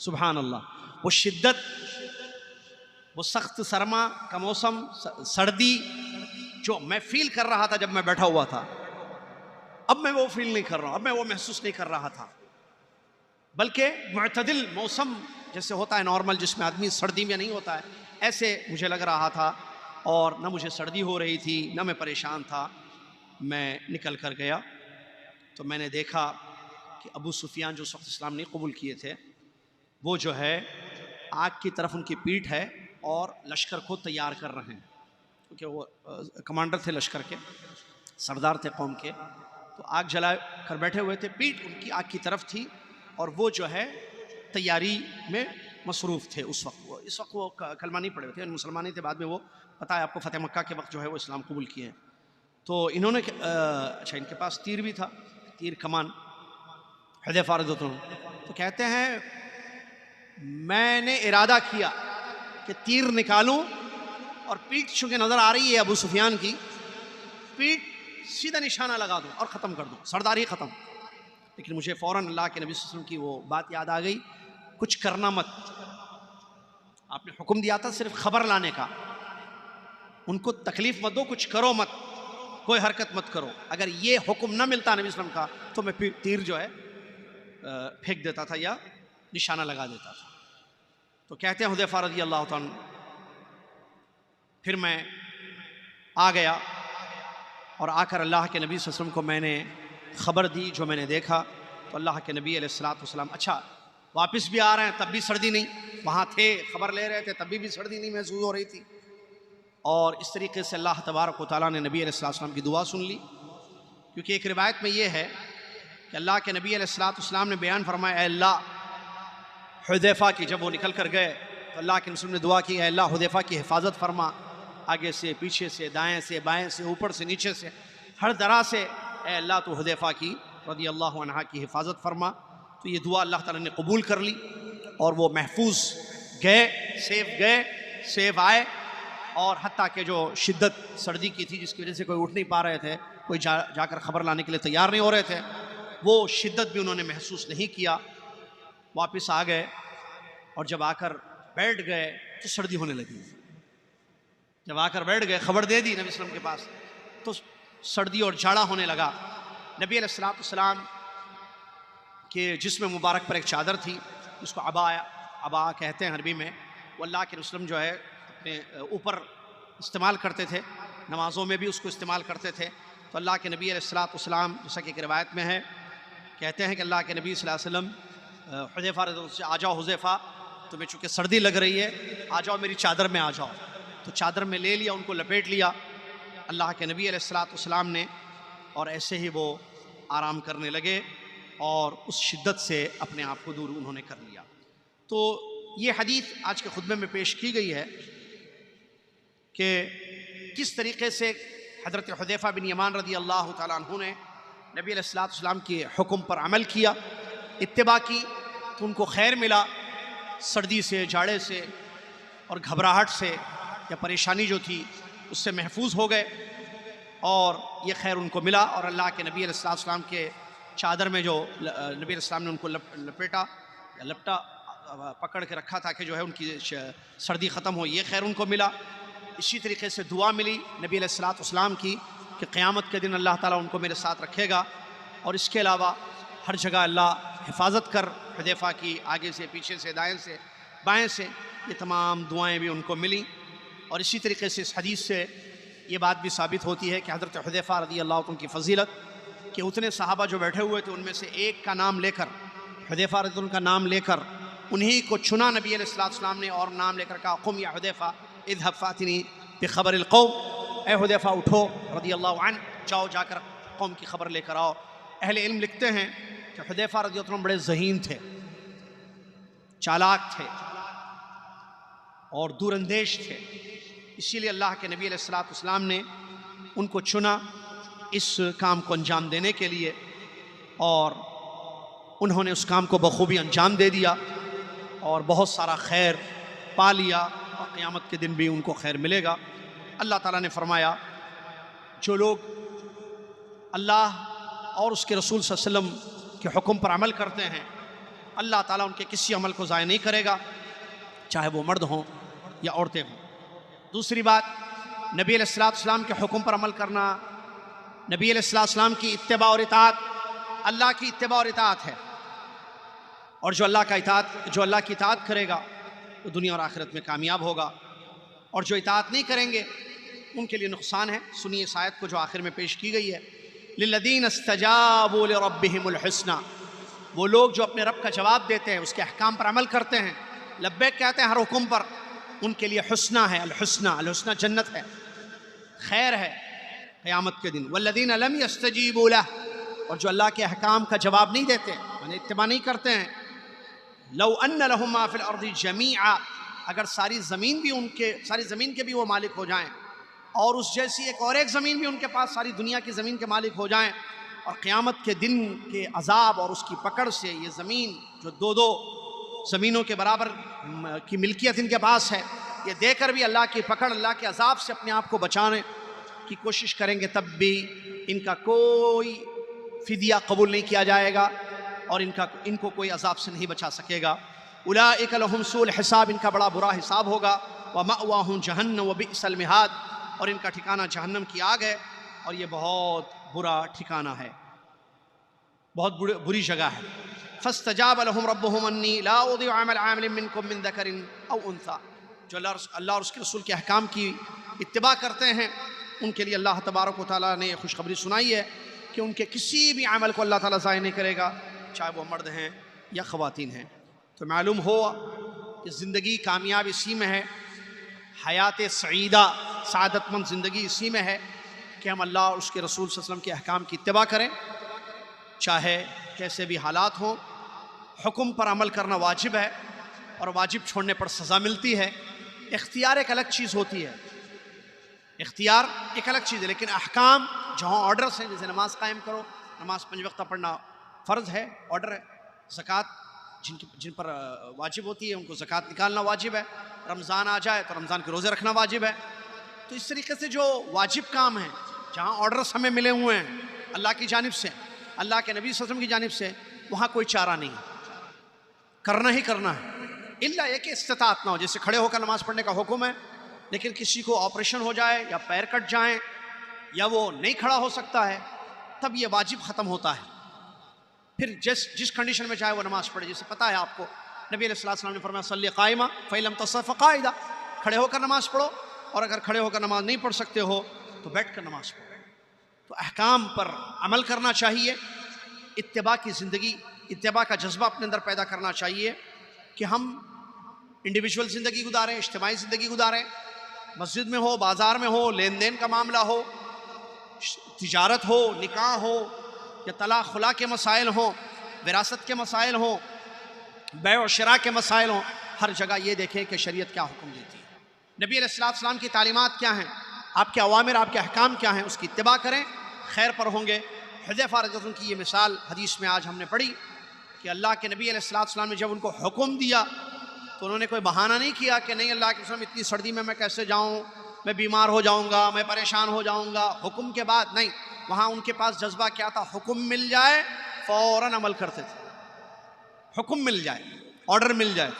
سبحان اللہ، وہ شدت، وہ سخت سرما کا موسم، سردی جو میں فیل کر رہا تھا جب میں بیٹھا ہوا تھا، اب میں وہ فیل نہیں کر رہا ہوں، اب میں وہ محسوس نہیں کر رہا تھا۔ بلکہ معتدل موسم جیسے ہوتا ہے نارمل، جس میں آدمی سردی میں نہیں ہوتا ہے، ایسے مجھے لگ رہا تھا، اور نہ مجھے سردی ہو رہی تھی نہ میں پریشان تھا۔ میں نکل کر گیا تو میں نے دیکھا کہ ابو سفیان جو اس وقت اسلام نہیں قبول کیے تھے، وہ جو ہے آگ کی طرف ان کی پیٹھ ہے اور لشکر کو تیار کر رہے ہیں، کیونکہ وہ کمانڈر تھے لشکر کے، سردار تھے قوم کے، تو آگ جلا کر بیٹھے ہوئے تھے، پیٹھ ان کی آگ کی طرف تھی اور وہ جو ہے تیاری میں مصروف تھے اس وقت وہ کلمہ نہیں پڑے ہوئے تھے، مسلمان نہیں تھے، بعد میں وہ پتہ ہے آپ کو فتح مکہ کے وقت جو ہے وہ اسلام قبول کیے ہیں۔ تو انہوں نے اچھا ان کے پاس تیر بھی تھا، تیر کمان، حذیفہ رضی اللہ عنہ، تو کہتے ہیں میں نے ارادہ کیا کہ تیر نکالوں اور پیٹھ چونکہ نظر آ رہی ہے ابو سفیان کی، پیٹھ سیدھا نشانہ لگا دوں اور ختم کر دوں، سرداری ختم۔ لیکن مجھے فوراً اللہ کے نبی صلی اللہ علیہ وسلم کی وہ بات یاد آ گئی، کچھ کرنا مت، آپ نے حکم دیا تھا صرف خبر لانے کا، ان کو تکلیف مت دو، کچھ کرو مت، کوئی حرکت مت کرو۔ اگر یہ حکم نہ ملتا نبی صلی اللہ علیہ وسلم کا تو میں تیر جو ہے پھینک دیتا تھا یا نشانہ لگا دیتا تھا۔ تو کہتے ہیں حذیفہ رضی اللہ عنہ، پھر میں آ گیا اور آ کر اللہ کے نبی صلی اللہ علیہ وسلم کو میں نے خبر دی جو میں نے دیکھا، تو اللہ کے نبی علیہ السلام اچھا واپس بھی آ رہے ہیں تب بھی سردی نہیں، وہاں تھے خبر لے رہے تھے تب بھی سردی نہیں محسوس ہو رہی تھی، اور اس طریقے سے اللہ تبارک و تعالیٰ نے نبی علیہ السلام کی دعا سن لی، کیونکہ ایک روایت میں یہ ہے کہ اللہ کے نبی علیہ السلام نے بیان فرمایا، اے اللہ حذیفہ کی، جب وہ نکل کر گئے تو اللہ کے رسول نے دعا کی، اے اللہ حذیفہ کی حفاظت فرما، آگے سے پیچھے سے دائیں سے بائیں سے اوپر سے نیچے سے ہر طرح سے، اے اللہ تو حذیفہ کی رضی اللہ عنہ کی حفاظت فرما۔ تو یہ دعا اللہ تعالیٰ نے قبول کر لی اور وہ محفوظ گئے، سیف آئے، اور حتیٰ کہ جو شدت سردی کی تھی جس کی وجہ سے کوئی اٹھ نہیں پا رہے تھے، کوئی جا کر خبر لانے کے لیے تیار نہیں ہو رہے تھے، وہ شدت بھی انہوں نے محسوس نہیں کیا، واپس آ گئے، اور جب آ کر بیٹھ گئے تو سردی ہونے لگی، جب آ کر بیٹھ گئے خبر دے دی نبی صلی اللہ علیہ وسلم کے پاس تو سردی اور جاڑا ہونے لگا۔ نبی علیہ السلام کے جسم مبارک پر ایک چادر تھی جس کو عبا کہتے ہیں عربی میں، وہ اللہ کے رسول جو ہے اپنے اوپر استعمال کرتے تھے، نمازوں میں بھی اس کو استعمال کرتے تھے۔ تو اللہ کے نبی علیہ السلام جیسا کہ ایک روایت میں ہے، کہتے ہیں کہ اللہ کے نبی صلی اللہ علیہ وسلم حذیفہ رضی اللہ عنہ سے، آ جاؤ حذیفہ تمہیں چونکہ سردی لگ رہی ہے، آ جاؤ میری چادر میں آ جاؤ، تو چادر میں لے لیا، ان کو لپیٹ لیا اللہ کے نبی علیہ السلام نے، اور ایسے ہی وہ آرام کرنے لگے اور اس شدت سے اپنے آپ کو دور انہوں نے کر لیا۔ تو یہ حدیث آج کے خطبے میں پیش کی گئی ہے کہ کس طریقے سے حضرت حذیفہ بن یمان رضی اللہ تعالیٰ عنہ نے نبی علیہ السلام کے حکم پر عمل کیا، اتباع کی، تو ان کو خیر ملا، سردی سے، جاڑے سے اور گھبراہٹ سے یا پریشانی جو تھی اس سے محفوظ ہو گئے، اور یہ خیر ان کو ملا، اور اللہ کے نبی علیہ السلام کے چادر میں جو نبی علیہ السلام نے ان کو لپٹا پکڑ کے رکھا تھا کہ جو ہے ان کی سردی ختم ہو، یہ خیر ان کو ملا۔ اسی طریقے سے دعا ملی نبی علیہ السلام کی کہ قیامت کے دن اللہ تعالیٰ ان کو میرے ساتھ رکھے گا، اور اس کے علاوہ ہر جگہ اللہ حفاظت کر حذیفہ کی، آگے سے پیچھے سے دائیں سے بائیں سے، یہ تمام دعائیں بھی ان کو ملیں۔ اور اسی طریقے سے اس حدیث سے یہ بات بھی ثابت ہوتی ہے کہ حضرت حذیفہ رضی اللہ عنہ کی فضیلت، کہ اتنے صحابہ جو بیٹھے ہوئے تھے ان میں سے ایک کا نام لے کر، حذیفہ رضی اللہ عنہ کا نام لے کر انہی کو چنا نبی علیہ السلام نے، اور نام لے کر کہا، قم یا حذیفہ اذهب فاتنی بخبر القوم، اے حذیفہ اٹھو رضی اللہ عنہ، جاؤ جا کر قوم کی خبر لے کر آؤ۔ اہل علم لکھتے ہیں کہ حذیفہ رضی اللہ عنہ بڑے ذہین تھے، چالاک تھے اور دور اندیش تھے، اسی لیے اللہ کے نبی علیہ السلام نے ان کو چنا اس کام کو انجام دینے کے لیے، اور انہوں نے اس کام کو بخوبی انجام دے دیا اور بہت سارا خیر پا لیا، اور قیامت کے دن بھی ان کو خیر ملے گا۔ اللہ تعالیٰ نے فرمایا جو لوگ اللہ اور اس کے رسول صلی اللہ علیہ وسلم کے حکم پر عمل کرتے ہیں، اللہ تعالیٰ ان کے کسی عمل کو ضائع نہیں کرے گا، چاہے وہ مرد ہوں یا عورتیں ہوں۔ دوسری بات، نبی علیہ السلام کے حکم پر عمل کرنا، نبی علیہ السلام کی اتباع اور اطاعت اللہ کی اتباع اور اطاعت ہے۔ اور جو اللہ کی اطاعت کرے گا وہ دنیا اور آخرت میں کامیاب ہوگا، اور جو اطاعت نہیں کریں گے ان کے لیے نقصان ہے۔ سنیے اس آیت کو جو آخر میں پیش کی گئی ہے، لِلَّذِينَ اسْتَجَابُوا لِرَبِّهِمُ الْحُسْنَى، وہ لوگ جو اپنے رب کا جواب دیتے ہیں، اس کے احکام پر عمل کرتے ہیں، لبیک کہتے ہیں ہر حکم پر، ان کے لیے حسنہ ہے۔ الحسنہ جنت ہے، خیر ہے قیامت کے دن۔ وَالَّذِينَ لَمْ يَسْتَجِيبُوا لَهُ، اور جو اللہ کے احکام کا جواب نہیں دیتے، یعنی اتباع نہیں کرتے ہیں، لَوْ أَنَّ لَهُم مَّا فِي الْأَرْضِ جَمِيعًا، اگر ساری زمین کے بھی وہ مالک ہو جائیں، اور اس جیسی ایک زمین بھی ان کے پاس، ساری دنیا کی زمین کے مالک ہو جائیں، اور قیامت کے دن کے عذاب اور اس کی پکڑ سے یہ زمین جو دو زمینوں کے برابر کی ملکیت ان کے پاس ہے، یہ دے کر بھی اللہ کی پکڑ، اللہ کے عذاب سے اپنے آپ کو بچانے کی کوشش کریں گے، تب بھی ان کا کوئی فدیہ قبول نہیں کیا جائے گا، اور ان کو کوئی عذاب سے نہیں بچا سکے گا۔ اولئک لہم سوء الحساب، ان کا بڑا برا حساب ہوگا۔ ومأواہم جہنم وبئس المہاد، اور ان کا ٹھکانہ جہنم کی آگ ہے، اور یہ بہت برا ٹھکانہ ہے، بہت بری جگہ ہے۔ فاستجاب لهم ربهم انی لا اضیع عمل عامل منکم من ذکر او انثی، جو اللہ اور اس کے رسول کے احکام کی اتباع کرتے ہیں ان کے لیے اللہ تبارک و تعالیٰ نے یہ خوشخبری سنائی ہے کہ ان کے کسی بھی عمل کو اللہ تعالیٰ ضائع نہیں کرے گا، چاہے وہ مرد ہیں یا خواتین ہیں۔ تو معلوم ہو کہ زندگی کامیاب اسی میں ہے، حیات سعیدہ سعادت مند زندگی اسی میں ہے کہ ہم اللہ اور اس کے رسول صلی اللہ علیہ وسلم کے احکام کی اتباع کریں، چاہے کیسے بھی حالات ہوں۔ حکم پر عمل کرنا واجب ہے، اور واجب چھوڑنے پر سزا ملتی ہے۔ اختیار ایک الگ چیز ہوتی ہے، اختیار ایک الگ چیز ہے، لیکن احکام جہاں آرڈرز ہیں، جیسے نماز قائم کرو، نماز 5 وقتہ پڑھنا فرض ہے، آرڈر ہے۔ زکوٰۃ جن پر واجب ہوتی ہے ان کو زکوٰۃ نکالنا واجب ہے۔ رمضان آ جائے تو رمضان کے روزے رکھنا واجب ہے۔ تو اس طریقے سے جو واجب کام ہیں، جہاں آرڈرز ہمیں ملے ہوئے ہیں اللہ کی جانب سے، اللہ کے نبی صلی اللہ علیہ وسلم کی جانب سے، وہاں کوئی چارہ نہیں، کرنا ہی کرنا ہے، الا یہ کہ استطاعت نہ ہو۔ جیسے کھڑے ہو کر نماز پڑھنے کا حکم ہے، لیکن کسی کو آپریشن ہو جائے یا پیر کٹ جائیں یا وہ نہیں کھڑا ہو سکتا ہے، تب یہ واجب ختم ہوتا ہے۔ پھر جس کنڈیشن میں چاہے وہ نماز پڑھے، جیسے پتہ ہے آپ کو نبی علیہ السلام نے فرمایا صلی قائمہ فإن لم تستطع فقاعدہ، کھڑے ہو کر نماز پڑھو، اور اگر کھڑے ہو کر نماز نہیں پڑھ سکتے ہو تو بیٹھ کر نماز پڑھو۔ تو احکام پر عمل کرنا چاہیے، اتباع کی زندگی، اتباع کا جذبہ اپنے اندر پیدا کرنا چاہیے کہ ہم انڈیویجول زندگی گزاریں، اجتماعی زندگی گزاریں، مسجد میں ہو، بازار میں ہو، لین دین کا معاملہ ہو، تجارت ہو، نکاح ہو، یا طلاق خلا کے مسائل ہوں، وراثت کے مسائل ہوں، بیع و شراء کے مسائل ہوں، ہر جگہ یہ دیکھیں کہ شریعت کیا حکم دیتی ہے، نبی علیہ السلام کی تعلیمات کیا ہیں، آپ کے اوامر، آپ کے احکام کیا ہیں، اس کی اتباع کریں، خیر پر ہوں گے۔ حذیفہ رضی اللہ عنہ کی یہ مثال حدیث میں آج ہم نے پڑھی کہ اللہ کے نبی علیہ السلام نے جب ان کو حکم دیا تو انہوں نے کوئی بہانہ نہیں کیا کہ نہیں اللہ کے رسول اتنی سردی میں کیسے جاؤں، میں بیمار ہو جاؤں گا، میں پریشان ہو جاؤں گا، حکم کے بعد نہیں، وہاں ان کے پاس جذبہ کیا تھا، حکم مل جائے فوراً عمل کرتے تھے، حکم مل جائے، آرڈر مل جائے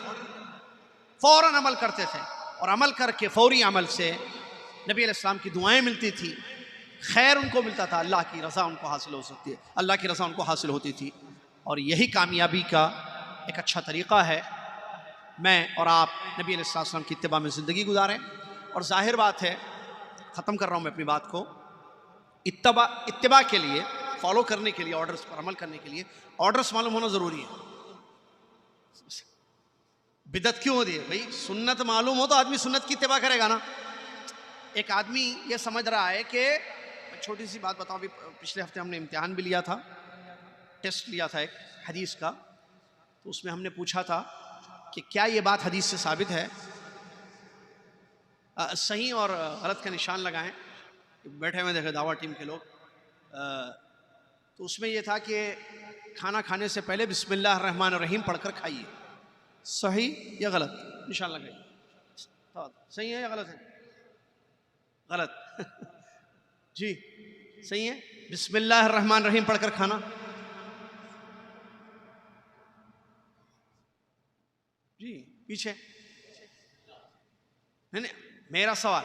فوراً عمل کرتے تھے، اور عمل کر کے فوری عمل سے نبی علیہ السلام کی دعائیں ملتی تھی، خیر ان کو ملتا تھا، اللہ کی رضا ان کو حاصل ہو سکتی ہے، اللہ کی رضا ان کو حاصل ہوتی تھی، اور یہی کامیابی کا ایک اچھا طریقہ ہے۔ میں اور آپ نبی علیہ السلام کی اتباع میں زندگی گزاریں، اور ظاہر بات ہے، ختم کر رہا ہوں میں اپنی بات کو، اتباع کے لیے، فالو کرنے کے لیے، آرڈرز پر عمل کرنے کے لیے آرڈرز معلوم ہونا ضروری ہے۔ بدعت کیوں ہوتی ہے بھائی؟ سنت معلوم ہو تو آدمی سنت کی اتباع کرے گا نا۔ ایک آدمی یہ سمجھ رہا ہے کہ، چھوٹی سی بات بتاؤں، ابھی پچھلے ہفتے ہم نے امتحان بھی لیا تھا، ٹیسٹ لیا تھا ایک حدیث کا، تو اس میں ہم نے پوچھا تھا کہ کیا یہ بات حدیث سے ثابت ہے، صحیح اور غلط کا نشان لگائیں، بیٹھے ہوئے دیکھے دعویٰ ٹیم کے لوگ، تو اس میں یہ تھا کہ کھانا کھانے سے پہلے بسم اللہ الرحمن الرحیم پڑھ کر کھائیے، صحیح یا غلط، نشان لگائیے، صحیح ہے یا غلط ہے؟ غلط جی صحیح ہے، بسم اللہ الرحمن الرحیم پڑھ کر کھانا، جی پیچھے نہیں، میرا سوال،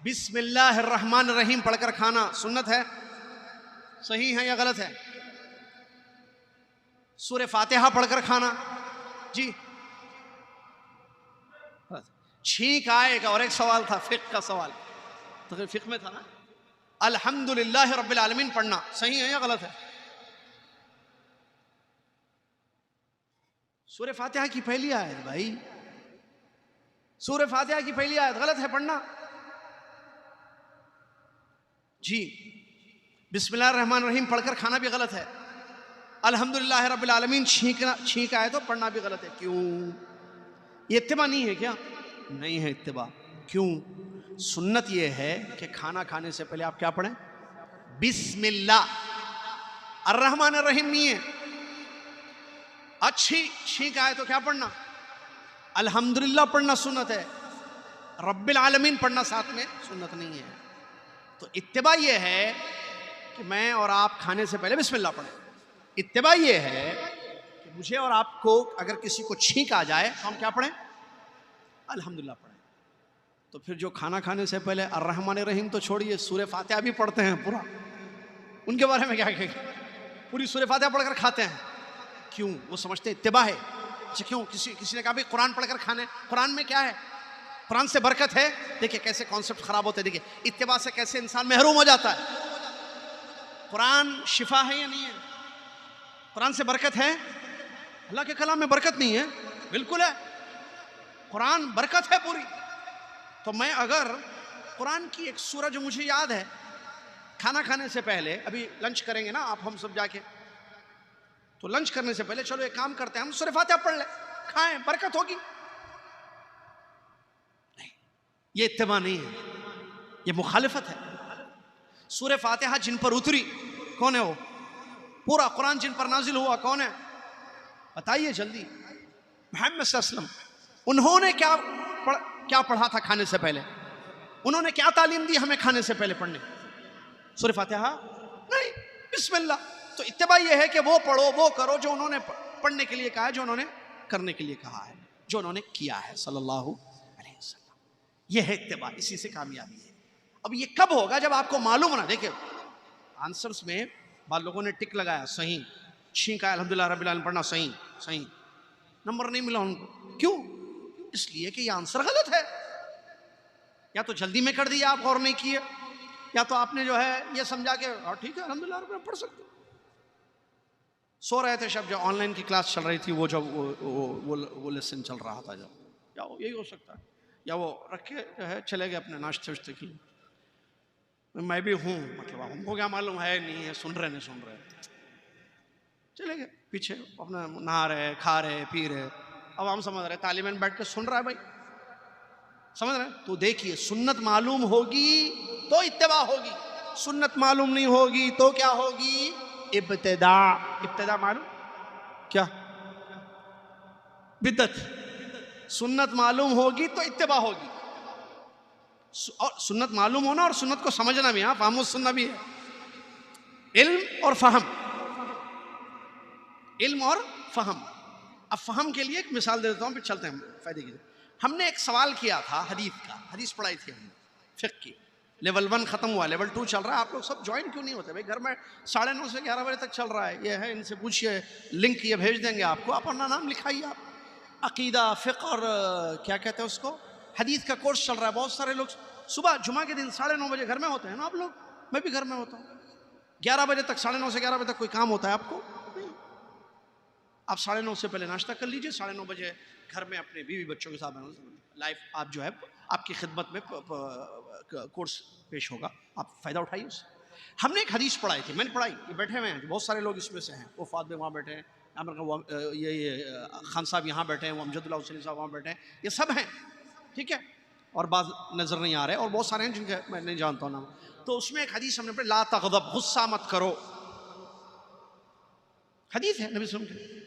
بسم اللہ الرحمن الرحیم پڑھ کر کھانا سنت ہے، صحیح ہے یا غلط ہے؟ سورہ فاتحہ پڑھ کر کھانا جی چھینک آئے گا. اور ایک سوال تھا فقہ کا سوال, تو فقہ میں تھا نا, الحمدللہ رب العالمین پڑھنا صحیح ہے یا غلط ہے؟ سورہ فاتحہ کی پہلی آیت بھائی, سورہ فاتحہ کی پہلی آیت غلط ہے پڑھنا. جی بسم اللہ الرحمن الرحیم پڑھ کر کھانا بھی غلط ہے. الحمدللہ رب العالمین چھینک آئے تو پڑھنا بھی غلط ہے. کیوں؟ یہ اتباع نہیں ہے کیا؟ نہیں ہے اتباع. کیوں؟ سنت یہ ہے کہ کھانا کھانے سے پہلے آپ کیا پڑھیں؟ بسم اللہ. الرحمن الرحیم نہیں ہے. اچھی چھینک آئے تو کیا پڑھنا؟ الحمدللہ پڑھنا سنت ہے. رب العالمین پڑھنا ساتھ میں سنت نہیں ہے. تو اتباع یہ ہے کہ میں اور آپ کھانے سے پہلے بسم اللہ پڑھیں. اتباع یہ ہے کہ مجھے اور آپ کو اگر کسی کو چھینک آ جائے تو ہم کیا پڑھیں؟ الحمدللہ پڑھیں. تو پھر جو کھانا کھانے سے پہلے الرحمن الرحیم تو چھوڑیے, سورہ فاتحہ بھی پڑھتے ہیں پورا, ان کے بارے میں کیا کہیں گے؟ پوری سورہ فاتحہ پڑھ کر کھاتے ہیں. کیوں؟ وہ سمجھتے ہیں اتباع ہے. اچھا کیوں؟ کسی نے کہا بھی قرآن پڑھ کر کھانے, قرآن میں کیا ہے؟ قرآن سے برکت ہے. دیکھیں کیسے کانسیپٹ خراب ہوتے ہیں, دیکھیں اتباع سے کیسے انسان محروم ہو جاتا ہے. قرآن شفا ہے یا نہیں ہے؟ قرآن سے برکت ہے؟ اللہ کے کلام میں برکت نہیں ہے؟ بالکل ہے, قرآن برکت ہے پوری. تو میں اگر قرآن کی ایک سورہ جو مجھے یاد ہے, کھانا کھانے سے پہلے, ابھی لنچ کریں گے نا آپ ہم سب جا کے, تو لنچ کرنے سے پہلے چلو ایک کام کرتے ہیں, ہم سورہ فاتحہ پڑھ لیں, کھائیں, برکت ہوگی. نہیں, یہ اتباع نہیں ہے, یہ مخالفت ہے. سورہ فاتحہ جن پر اتری کون ہے وہ؟ پورا قرآن جن پر نازل ہوا کون ہے؟ بتائیے جلدی. محمد صلی اللہ علیہ وسلم. انہوں نے کیا پڑھا تھا کھانے سے پہلے؟ انہوں نے کیا تعلیم دی ہمیں کھانے سے پہلے پڑھنے؟ سورہ فاتحہ نہیں, بسم اللہ. تو اتباع یہ ہے کہ وہ پڑھو, وہ کرو جو انہوں نے پڑھنے کے لیے کہا ہے, جو انہوں نے کرنے کے لیے کہا ہے, جو انہوں نے کیا ہے صلی اللہ علیہ وسلم. یہ ہے اتباع, اسی سے کامیابی ہے. اب یہ کب ہوگا؟ جب آپ کو معلوم ہونا. دیکھیں آنسرز میں بعض لوگوں نے ٹک لگایا صحیح, چھینک آیا الحمدللہ رب العالمین پڑھنا صحیح, نمبر نہیں ملا ان کو. کیوں؟ اس لیے کہ یہ آنسر غلط ہے. یا تو جلدی میں کر دیا, آپ غور نہیں کیے, یا تو آپ نے جو ہے یہ سمجھا کہ ٹھیک ہے الحمدللہ رب العالمین پڑھ سکتے. سو رہے تھے شب, جو آن لائن کی کلاس چل رہی تھی, وہ جب وہ لیسن چل رہا تھا, جب یا یہی ہو سکتا ہے, یا وہ رکھ کے جو ہے چلے گئے اپنے ناشتے وشتے کے لیے. میں بھی ہوں, مطلب ہم کو کیا معلوم ہے نہیں ہے, سن رہے چلے گئے پیچھے اپنا نہا رہے, کھا رہے, پی رہے. اب ہم سمجھ رہے طالب علم بیٹھ کے سن رہا ہے, بھائی سمجھ رہے. تو دیکھیے سنت معلوم ہوگی تو اتباع ہوگی, سنت معلوم نہیں ہوگی تو کیا ہوگی؟ ابتداع. ابتداع معلوم کیا؟ بدعت. سنت معلوم ہوگی تو اتباع ہوگی. اور سنت معلوم ہونا اور سنت کو سمجھنا بھی, ہاں فہم السنہ بھی ہے. علم اور فہم, علم اور فہم. اب فہم کے لیے ایک مثال دے دیتا ہوں, پھر چلتے ہیں فائدے کی. ہم نے ایک سوال کیا تھا حدیث کا, حدیث پڑھائی تھی ہم نے فقہ کی. لیول 1 ختم ہوا, لیول 2 چل رہا ہے. آپ لوگ سب جوائن کیوں نہیں ہوتے بھائی؟ گھر میں 9:30 سے 11 بجے تک چل رہا ہے, یہ ہے, ان سے پوچھئے, لنک یہ بھیج دیں گے آپ کو, آپ اپنا نام لکھائیے. آپ عقیدہ, فقہ اور کیا کہتے ہیں اس کو, حدیث کا کورس چل رہا ہے. بہت سارے لوگ صبح جمعہ کے دن 9:30 بجے گھر میں ہوتے ہیں نا آپ لوگ, میں بھی گھر میں ہوتا ہوں. 11 بجے تک, 9:30 سے 11 بجے تک کوئی کام ہوتا ہے آپ کو؟ آپ 9:30 سے پہلے ناشتہ کر لیجئے, 9:30 بجے گھر میں اپنے بیوی بچوں کے ساتھ لائف آپ جو ہے آپ کی خدمت میں کورس پیش ہوگا, آپ فائدہ اٹھائیے اس سے. ہم نے ایک حدیث پڑھائی تھی, میں نے پڑھائی, یہ بیٹھے ہوئے ہیں بہت سارے لوگ اس میں سے ہیں, وہ فاطمہ وہاں بیٹھے ہیں, یہ خان صاحب یہاں بیٹھے ہیں, وہ امجد اللہ حسینی صاحب وہاں بیٹھے ہیں, یہ سب ہیں, ٹھیک ہے, اور بعض نظر نہیں آ رہے, اور بہت سارے ہیں جن کے میں نہیں جانتا ہوں نام. تو اس میں ایک حدیث ہم نے پڑھی, لا تغضب, غصہ مت کرو, حدیث ہے نبی صلی اللہ علیہ وسلم کی.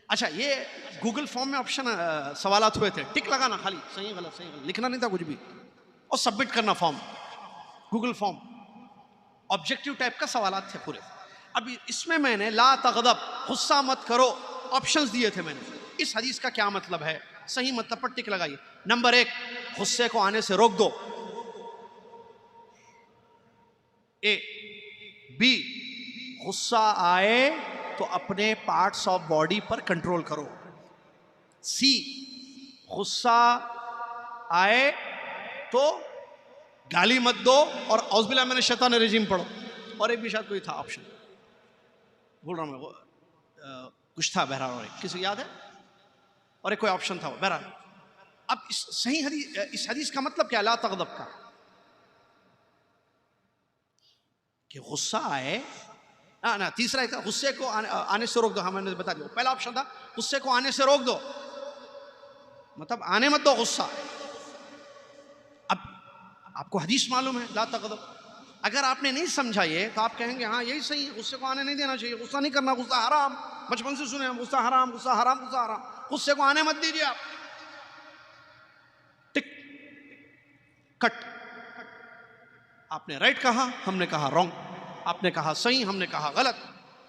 اچھا, یہ گوگل فارم میں آپشن سوالات ہوئے تھے, ٹک لگانا خالی, صحیح غلط, لکھنا نہیں تھا کچھ بھی, اور سبمٹ کرنا form, Google form, objective type کا سوالات تھے پورے. اب اس میں نے لا تغضب, غصہ مت کرو, آپشنز دیے تھے میں نے. اس حدیث کا کیا مطلب ہے؟ صحیح مطلب پر ٹک لگائیے. نمبر 1, غصے کو آنے سے روک دو, اے. بی, غصہ آئے تو اپنے parts of body per control کرو. سی غصہ آئے تو گالی مت دو اور اعوذ باللہ من الشیطان الرجیم پڑھو. اور ایک بھی شاید کوئی تھا آپشن بول رہا ہوں میں, کچھ تھا بہرحال, اور کسی کو یاد ہے, اور ایک کوئی آپشن تھا بہرحال. اب صحیح حدیث, اس حدیث کا مطلب کیا لا تغضب کا, کہ غصہ آئے نا. تیسرا ایک غصے کو آنے سے روک دو, ہاں میں نے بتا دیا. پہلا آپشن تھا غصے کو آنے سے روک دو, مطلب آنے مت دو غصہ. اب آپ کو حدیث معلوم ہے لا تغضب, اگر آپ نے نہیں سمجھا یہ تو آپ کہیں گے ہاں یہی صحیح ہے, غصے کو آنے نہیں دینا چاہیے, غصہ نہیں کرنا, غصہ حرام, بچپن سے سنے غصہ حرام, غصہ حرام, غصہ حرام, غصے کو آنے مت دیجیے آپ. ٹک کٹ. آپ نے رائٹ کہا, ہم نے کہا رانگ. آپ نے کہا صحیح, ہم نے کہا غلط.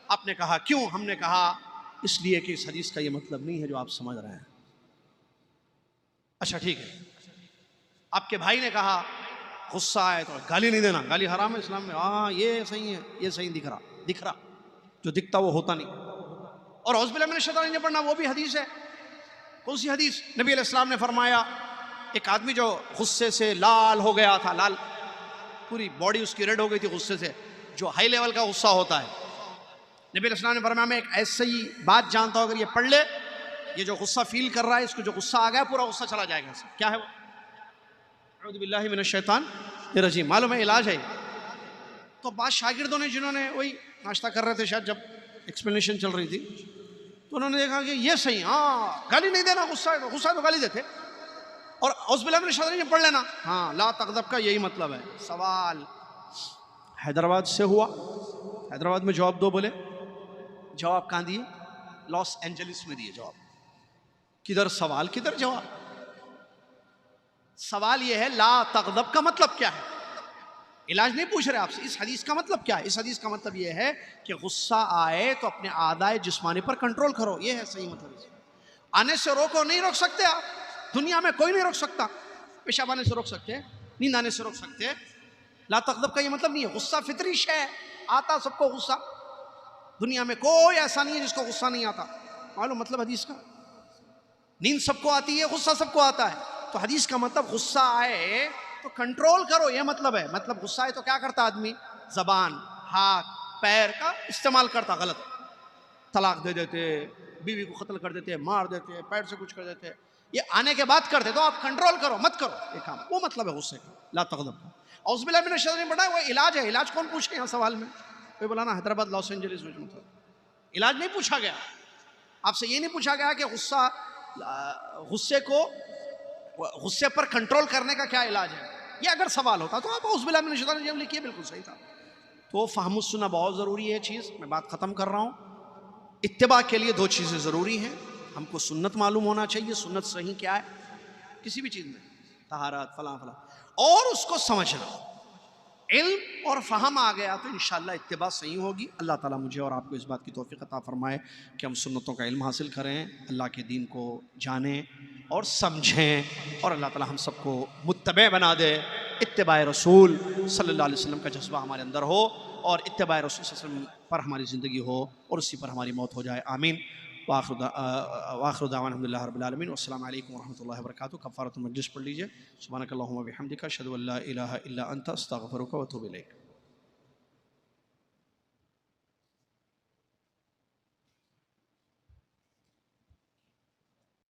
آپ نے کہا کیوں, ہم نے کہا اس لیے کہ اس حدیث کا یہ مطلب نہیں ہے جو آپ سمجھ رہے ہیں. اچھا ٹھیک ہے, آپ کے بھائی نے کہا غصہ آئے تو گالی نہیں دینا, گالی حرام ہے اسلام میں, ہاں یہ صحیح ہے, یہ صحیح دکھ رہا, جو دکھتا وہ ہوتا نہیں. اور اعوذ باللہ من الشیطان الرجیم پڑھنا وہ بھی حدیث ہے. کون سی حدیث؟ نبی علیہ السلام نے فرمایا ایک آدمی جو غصے سے لال ہو گیا تھا, لال پوری باڈی اس کی ریڈ ہو گئی تھی غصے سے, جو ہائی لیول کا غصہ ہوتا ہے. نبی علیہ السلام نے فرمایا میں ایک ایسی بات جانتا ہوں, اگر یہ پڑھ لے, یہ جو غصہ فیل کر رہا ہے, اس کو جو غصہ آ گیا پورا غصہ چلا جائے گا. کیا ہے وہ؟ اعوذ باللہ من الشیطان الرجیم. معلوم ہے علاج ہے. تو بعض شاگردوں نے, جنہوں نے وہی ناشتہ کر رہے تھے شاید جب ایکسپلینیشن چل رہی تھی, تو انہوں نے دیکھا کہ یہ صحیح, ہاں گالی نہیں دینا, غصہ ہے تو گالی دیتے, اور اعوذ باللہ من الشیطان الرجیم پڑھ لینا. ہاں لا تغضب کا یہی مطلب ہے. سوال حیدرآباد سے ہوا, حیدرآباد میں جواب دو بولے, جواب کہاں دیے؟ لاس اینجلس میں دیے جواب. کدھر سوال کدھر جواب؟ سوال یہ ہے لا تغضب کا مطلب کیا ہے, علاج نہیں پوچھ رہے آپ سے. اس حدیث کا مطلب کیا ہے؟ اس حدیث کا مطلب یہ ہے کہ غصہ آئے تو اپنے اعضائے جسمانی پر کنٹرول کرو, یہ ہے صحیح مطلب. آنے سے روکو, نہیں روک سکتے آپ, دنیا میں کوئی نہیں روک سکتا. پیشاب آنے سے روک سکتے, نیند آنے سے روک سکتے. لا تغضب کا یہ مطلب نہیں ہے. غصہ فطری شے ہے, آتا سب کو غصہ, دنیا میں کوئی ایسا نہیں ہے جس کو غصہ نہیں آتا. معلوم مطلب حدیث کا؟ نیند سب کو آتی ہے, غصہ سب کو آتا ہے. تو حدیث کا مطلب غصہ آئے تو کنٹرول کرو, یہ مطلب ہے. مطلب غصہ آئے تو کیا کرتا آدمی؟ زبان, ہاتھ, پیر کا استعمال کرتا. غلط, طلاق دے دیتے, بیوی کو قتل کر دیتے, مار دیتے, پیر سے کچھ کر دیتے. یہ آنے کے بعد کرتے, تو آپ کنٹرول کرو, مت کرو یہ کام. وہ مطلب ہے غصے کا لا تغضب کا. اعوذ باللہ من الشیطان الرجیم پڑھا ہے, وہ علاج ہے. علاج کون پوچھے یہاں سوال میں؟ کوئی بولا نا حیدرآباد لاس اینجلس میں, مطلب علاج نہیں پوچھا گیا. آپ سے یہ نہیں پوچھا گیا کہ غصے پر کنٹرول کرنے کا کیا علاج ہے. یہ اگر سوال ہوتا تو آپ اعوذ باللہ من الشیطان الرجیم لکھیے, بالکل صحیح تھا. تو فہم السنہ بہت ضروری ہے چیز. میں بات ختم کر رہا ہوں. اتباع کے لیے دو چیزیں ضروری ہیں. ہم کو سنت معلوم ہونا چاہیے, سنت صحیح کیا ہے کسی بھی چیز میں, طہارت فلاں فلاں, اور اس کو سمجھنا. علم اور فہم آ گیا تو انشاءاللہ اتباع صحیح ہوگی. اللہ تعالیٰ مجھے اور آپ کو اس بات کی توفیق عطا فرمائے کہ ہم سنتوں کا علم حاصل کریں, اللہ کے دین کو جانیں اور سمجھیں, اور اللہ تعالیٰ ہم سب کو متبع بنا دے. اتباع رسول صلی اللہ علیہ وسلم کا جذبہ ہمارے اندر ہو, اور اتباع رسول صلی اللہ علیہ وسلم پر ہماری زندگی ہو, اور اسی پر ہماری موت ہو جائے. آمین. وآخر دعوانا الحمدللہ رب العالمین, والسلام علیکم ورحمۃ اللہ وبرکاتہ. کفارۃ المجلس پڑھ لیجیے. سبحانک اللہم وبحمدک, اشہد ان لا الہ الا انت, استغفرک واتوب الیک.